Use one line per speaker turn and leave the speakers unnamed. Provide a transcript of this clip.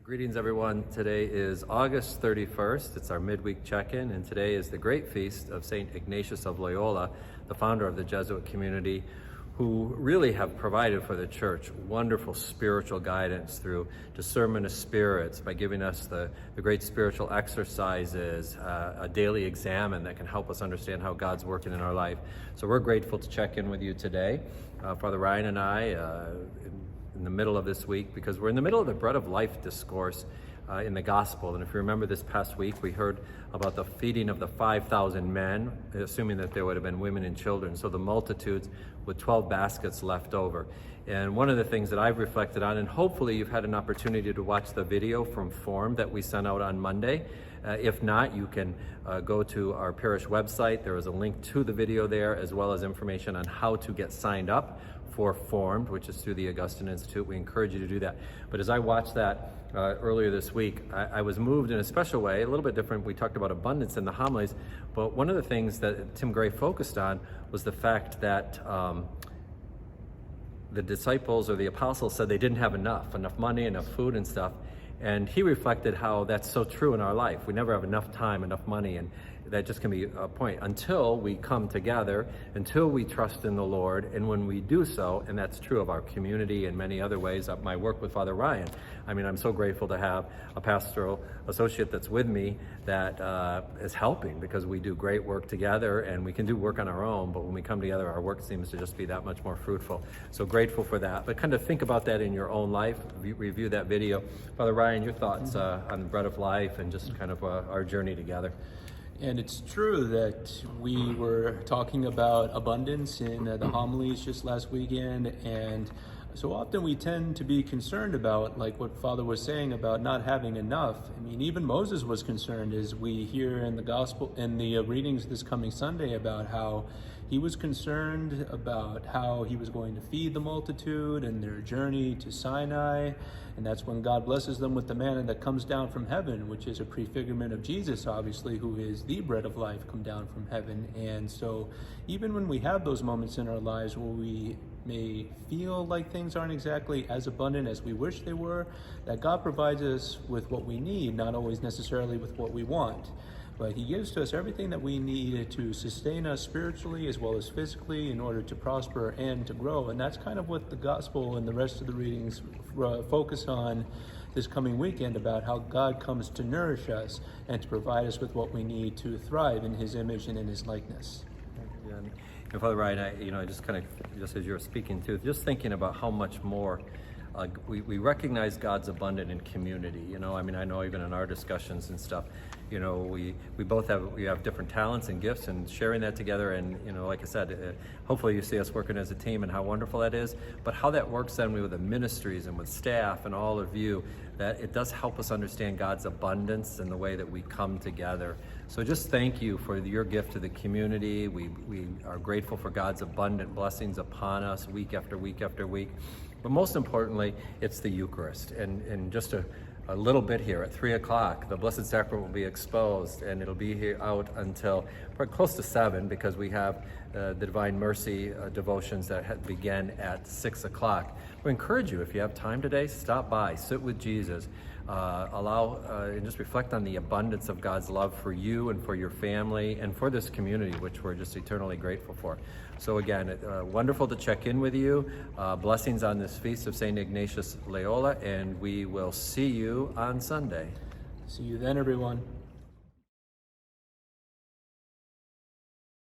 Greetings everyone. Today is August 31st. It's our midweek check-in, and today is the great feast of St. Ignatius of Loyola, the founder of the Jesuit community, who really have provided for the church wonderful spiritual guidance through discernment of spirits by giving us the great spiritual exercises, a daily examine that can help us understand how God's working in our life. So we're grateful to check in with you today. Father Ryan and I, in the middle of this week, because we're in the middle of the bread of life discourse in the gospel. And if you remember, this past week we heard about the feeding of the 5,000 men, assuming that there would have been women and children, so the multitudes with 12 baskets left over. And one of the things that I've reflected on, and hopefully you've had an opportunity to watch the video from Form that we sent out on Monday. If not, you can go to our parish website. There is a link to the video there, as well as information on how to get signed up for Formed, which is through the Augustine Institute. We encourage you to do that. But as I watched that earlier this week, I was moved in a special way, a little bit different. We talked about abundance in the homilies, but one of the things that Tim Gray focused on was the fact that the disciples or the apostles said they didn't have enough money, enough food and stuff. And he reflected how that's so true in our life. We never have enough time, enough money, and that just can be a point until we come together, until we trust in the Lord. And when we do so, and that's true of our community in many other ways, of my work with Father Ryan. I mean, I'm so grateful to have a pastoral associate that's with me that is helping, because we do great work together and we can do work on our own, but when we come together, our work seems to just be that much more fruitful. So grateful for that. But kind of think about that in your own life, review that video. Father Ryan, your thoughts on the bread of life and just kind of our journey together.
And it's true that we were talking about abundance in the homilies just last weekend, and so often we tend to be concerned about, like what Father was saying about not having enough. I mean, even Moses was concerned, as we hear in the gospel, in the readings this coming Sunday, about how he was concerned about how he was going to feed the multitude and their journey to Sinai. And that's when God blesses them with the manna that comes down from heaven, which is a prefigurement of Jesus, obviously, who is the bread of life come down from heaven. And so even when we have those moments in our lives where we may feel like things aren't exactly as abundant as we wish they were, that God provides us with what we need, not always necessarily with what we want. But he gives to us everything that we need to sustain us spiritually as well as physically in order to prosper and to grow. And that's kind of what the gospel and the rest of the readings focus on this coming weekend, about how God comes to nourish us and to provide us with what we need to thrive in his image and in his likeness.
Yeah. And Father Ryan, I just kind of, just as you were speaking to, just thinking about how much more we recognize God's abundant in community. I mean, I know even in our discussions and stuff, we both have different talents and gifts, and sharing that together. And like I said, hopefully you see us working as a team and how wonderful that is. But how that works then with the ministries and with staff and all of you, that it does help us understand God's abundance and the way that we come together. So just thank you for your gift to the community. We are grateful for God's abundant blessings upon us week after week after week. But most importantly, it's the Eucharist. And just a little bit here at 3 o'clock, the Blessed Sacrament will be exposed, and it'll be here out until probably close to 7, because we have the Divine Mercy devotions that begin at 6 o'clock. We encourage you, if you have time today, stop by, sit with Jesus, and just reflect on the abundance of God's love for you and for your family and for this community, which we're just eternally grateful for. So again, wonderful to check in with you. Blessings on this feast of St. Ignatius Loyola, and we will see you on Sunday.
See you then, everyone.